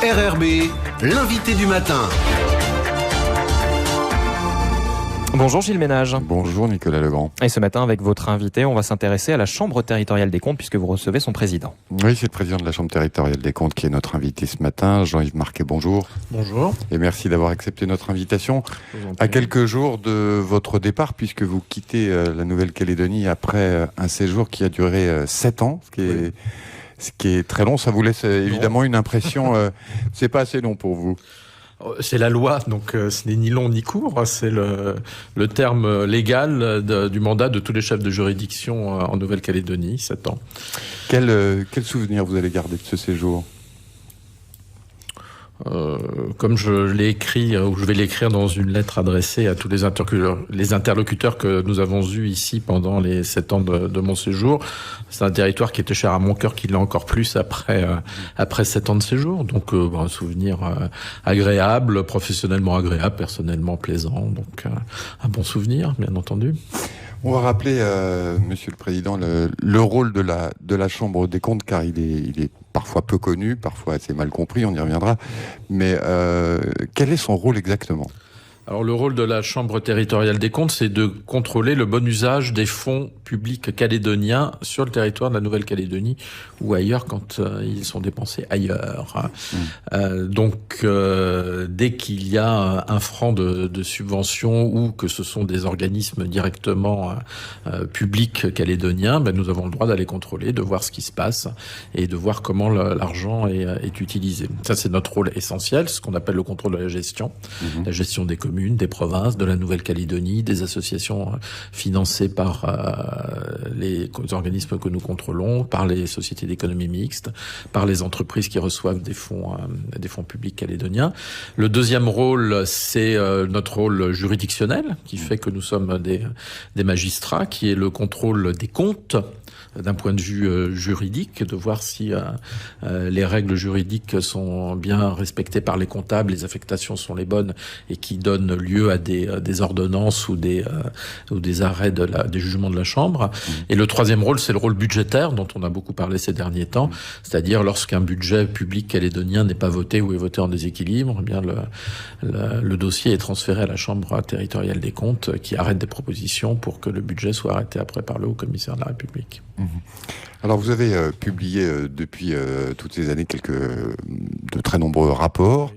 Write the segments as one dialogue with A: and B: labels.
A: RRB, l'invité du matin.
B: Bonjour Gilles Ménage.
C: Bonjour Nicolas Legrand.
B: Et ce matin, avec votre invité, on va s'intéresser à la Chambre territoriale des comptes puisque vous recevez son président.
C: Oui, c'est le président de la Chambre territoriale des comptes qui est notre invité ce matin, Jean-Yves Marquet, bonjour.
D: Bonjour.
C: Et merci d'avoir accepté notre invitation. À quelques jours de votre départ, puisque vous quittez la Nouvelle-Calédonie après un séjour qui a duré 7 ans, ce qui est très long, ça vous laisse évidemment une impression, c'est pas assez long pour vous.
D: C'est la loi, donc ce n'est ni long ni court. C'est le terme légal du mandat de tous les chefs de juridiction en Nouvelle-Calédonie, 7 ans. Quel
C: souvenir vous allez garder de ce séjour ?
D: Comme je l'ai écrit, ou je vais l'écrire dans une lettre adressée à tous les interlocuteurs que nous avons eus ici pendant les 7 ans de mon séjour. C'est un territoire qui était cher à mon cœur, qui l'est encore plus après 7 ans de séjour. Donc, un souvenir agréable, professionnellement agréable, personnellement plaisant. Donc, un bon souvenir, bien entendu.
C: On va rappeler, Monsieur le Président, le rôle de la Chambre des comptes, car il est parfois peu connu, parfois assez mal compris, on y reviendra. Mais quel est son rôle exactement ?
D: Alors le rôle de la Chambre territoriale des comptes, c'est de contrôler le bon usage des fonds publics calédoniens sur le territoire de la Nouvelle-Calédonie ou ailleurs quand ils sont dépensés ailleurs. Donc dès qu'il y a un franc de subvention ou que ce sont des organismes directement publics calédoniens, nous avons le droit d'aller contrôler, de voir ce qui se passe et de voir comment l'argent est utilisé. Ça, c'est notre rôle essentiel, ce qu'on appelle le contrôle de la gestion des communes, des provinces, de la Nouvelle-Calédonie, des associations financées par les organismes que nous contrôlons, par les sociétés d'économie mixte, par les entreprises qui reçoivent des fonds publics calédoniens. Le deuxième rôle, c'est notre rôle juridictionnel, qui fait que nous sommes des magistrats, qui est le contrôle des comptes, d'un point de vue juridique, de voir si les règles juridiques sont bien respectées par les comptables, les affectations sont les bonnes et qui donnent lieu à des ordonnances ou des arrêts des jugements de la Chambre. Et le troisième rôle, c'est le rôle budgétaire dont on a beaucoup parlé ces derniers temps, c'est-à-dire lorsqu'un budget public calédonien n'est pas voté ou est voté en déséquilibre, eh bien le dossier est transféré à la Chambre territoriale des comptes qui arrête des propositions pour que le budget soit arrêté après par le Haut-Commissaire de la République.
C: Alors vous avez publié depuis toutes ces années de très nombreux rapports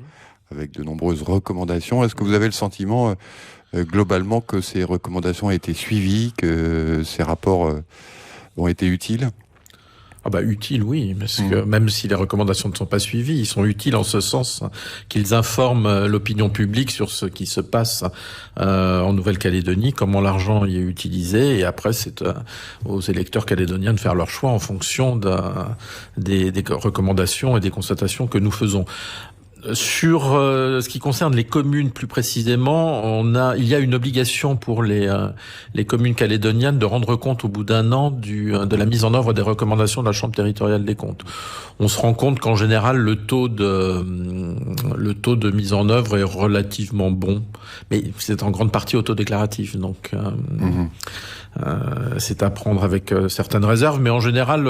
C: avec de nombreuses recommandations. Est-ce que vous avez le sentiment globalement que ces recommandations ont été suivies, que ces rapports ont été utiles ?
D: Utile, oui, parce que même si les recommandations ne sont pas suivies, ils sont utiles en ce sens qu'ils informent l'opinion publique sur ce qui se passe en Nouvelle-Calédonie, comment l'argent y est utilisé, et après c'est aux électeurs calédoniens de faire leur choix en fonction des recommandations et des constatations que nous faisons. Sur ce qui concerne les communes plus précisément, il y a une obligation pour les communes calédoniennes de rendre compte au bout d'un an de la mise en œuvre des recommandations de la Chambre territoriale des comptes. On se rend compte qu'en général le taux de mise en œuvre est relativement bon, mais c'est en grande partie autodéclaratif, donc c'est à prendre avec certaines réserves, mais en général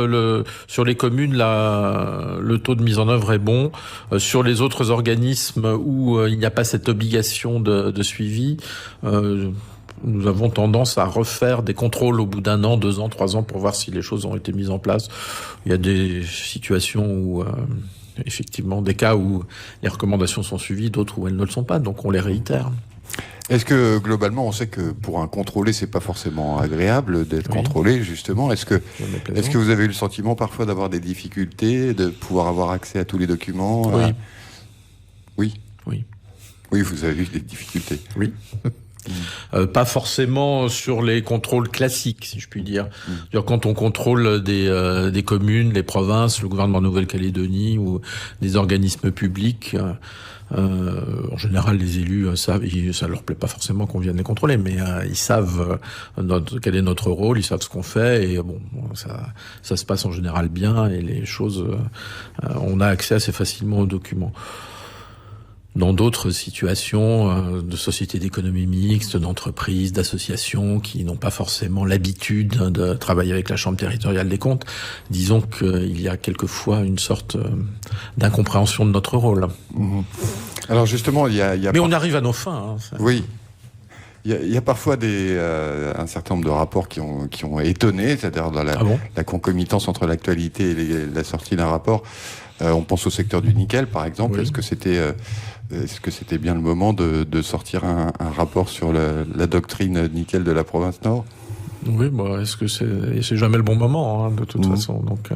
D: sur les communes le taux de mise en œuvre est bon. Sur les autres organismes où il n'y a pas cette obligation de suivi, nous avons tendance à refaire des contrôles au bout d'1 an, 2 ans, 3 ans pour voir si les choses ont été mises en place. Il y a des situations où effectivement des cas où les recommandations sont suivies, d'autres où elles ne le sont pas, donc on les réitère.
C: Est-ce que globalement on sait que pour un contrôlé c'est pas forcément agréable d'être contrôlé justement ? Est-ce que vous avez eu le sentiment parfois d'avoir des difficultés, de pouvoir avoir accès à tous les documents ? Oui, vous avez eu des difficultés.
D: Oui. Pas forcément sur les contrôles classiques, si je puis dire. Quand on contrôle des communes, les provinces, le gouvernement de Nouvelle-Calédonie ou des organismes publics, en général, les élus savent, ça leur plaît pas forcément qu'on vienne les contrôler, mais ils savent quel est notre rôle, ils savent ce qu'on fait, et ça se passe en général bien, et les choses, on a accès assez facilement aux documents. dans d'autres situations de sociétés d'économie mixte, d'entreprises, d'associations qui n'ont pas forcément l'habitude de travailler avec la Chambre territoriale des comptes. Disons qu'il y a quelquefois une sorte d'incompréhension de notre rôle.
C: Alors justement, il y a
D: Mais on arrive à nos fins.
C: Oui. Il y a parfois un certain nombre de rapports qui ont étonné, c'est-à-dire dans la concomitance entre l'actualité et la sortie d'un rapport. On pense au secteur du nickel, par exemple. Oui. Est-ce que c'était bien le moment de sortir un rapport sur la doctrine nickel de la province Nord ?
D: Oui, est-ce que c'est jamais le bon moment, de toute façon. Donc,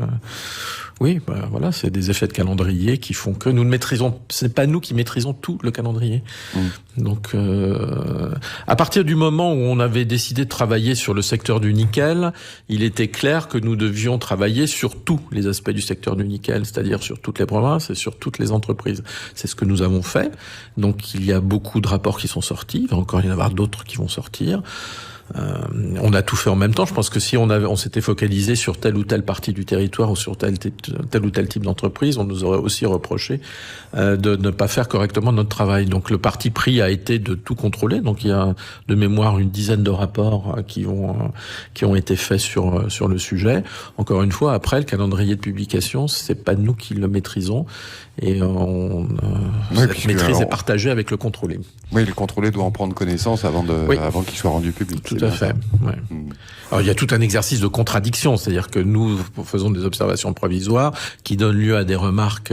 D: oui, voilà, c'est des effets de calendrier qui font que nous ne maîtrisons. C'est pas nous qui maîtrisons tout le calendrier. Donc, à partir du moment où on avait décidé de travailler sur le secteur du nickel, il était clair que nous devions travailler sur tous les aspects du secteur du nickel, c'est-à-dire sur toutes les provinces et sur toutes les entreprises. C'est ce que nous avons fait. Donc, il y a beaucoup de rapports qui sont sortis. Il va encore y en avoir d'autres qui vont sortir. On a tout fait en même temps. Je pense que si on s'était focalisé sur telle ou telle partie du territoire ou sur tel ou tel type d'entreprise, on nous aurait aussi reproché de ne pas faire correctement notre travail. Donc le parti pris a été de tout contrôler. Donc il y a de mémoire une dizaine de rapports qui ont été faits sur le sujet. Encore une fois, après le calendrier de publication, c'est pas nous qui le maîtrisons et cette maîtrise est partagée avec le contrôlé.
C: Oui, le contrôlé doit en prendre connaissance avant qu'il soit rendu public.
D: Tout à fait. Ouais. Alors il y a tout un exercice de contradiction, c'est-à-dire que nous faisons des observations provisoires qui donnent lieu à des remarques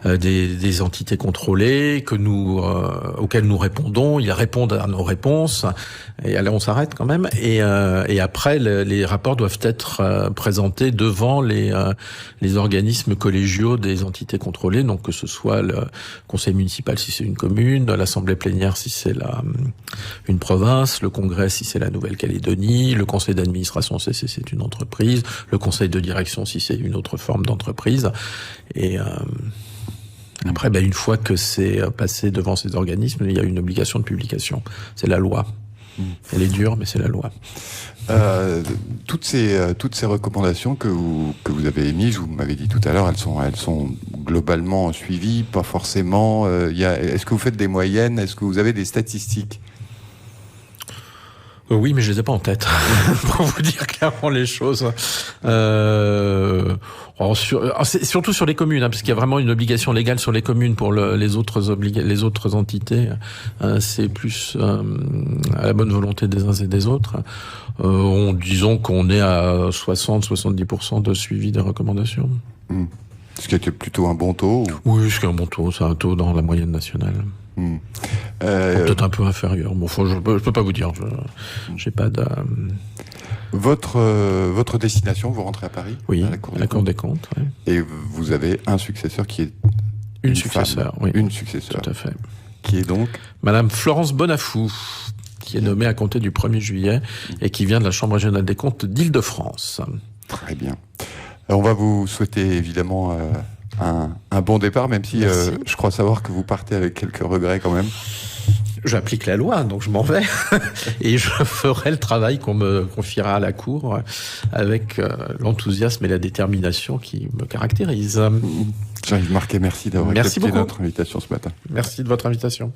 D: des entités contrôlées auxquelles nous répondons. Ils répondent à nos réponses et là on s'arrête quand même. Et après les rapports doivent être présentés devant les organismes collégiaux des entités contrôlées, donc que ce soit le conseil municipal si c'est une commune, l'assemblée plénière si c'est une province, le congrès si c'est la Nouvelle-Calédonie, le conseil d'administration si c'est une entreprise, le conseil de direction si c'est une autre forme d'entreprise. Et après, une fois que c'est passé devant ces organismes, il y a une obligation de publication. C'est la loi. Elle est dure, mais c'est la loi.
C: Toutes ces recommandations que vous avez émises, vous m'avez dit tout à l'heure, elles sont globalement suivies, pas forcément. Est-ce que vous faites des moyennes ? Est-ce que vous avez des statistiques ?
D: Oui, mais je les ai pas en tête, pour vous dire clairement les choses. Surtout sur les communes, parce qu'il y a vraiment une obligation légale sur les communes. Pour les autres entités, c'est plus à la bonne volonté des uns et des autres. Disons qu'on est à 60-70% de suivi des recommandations.
C: Ce qui était plutôt un bon taux
D: Oui, ce qui est un bon taux. C'est un taux dans la moyenne nationale. Peut-être un peu inférieur. Bon, je peux pas vous dire. J'ai pas de.
C: Votre destination, vous rentrez à Paris ?
D: Oui, à la Cour des comptes. Oui.
C: Et vous avez un successeur qui est
D: une successeur. Oui.
C: Une successeur.
D: Tout à fait.
C: Qui est donc
D: Madame Florence Bonafou, qui est nommée à compter du 1er juillet et qui vient de la Chambre régionale des comptes d'Île-de-France.
C: Très bien. On va vous souhaiter évidemment un bon départ, même si je crois savoir que vous partez avec quelques regrets quand même.
D: J'applique la loi, donc je m'en vais. Et je ferai le travail qu'on me confiera à la Cour avec l'enthousiasme et la détermination qui me caractérisent.
C: Jean-Yves Marquet, merci d'avoir accepté notre invitation ce matin.
D: Merci de votre invitation.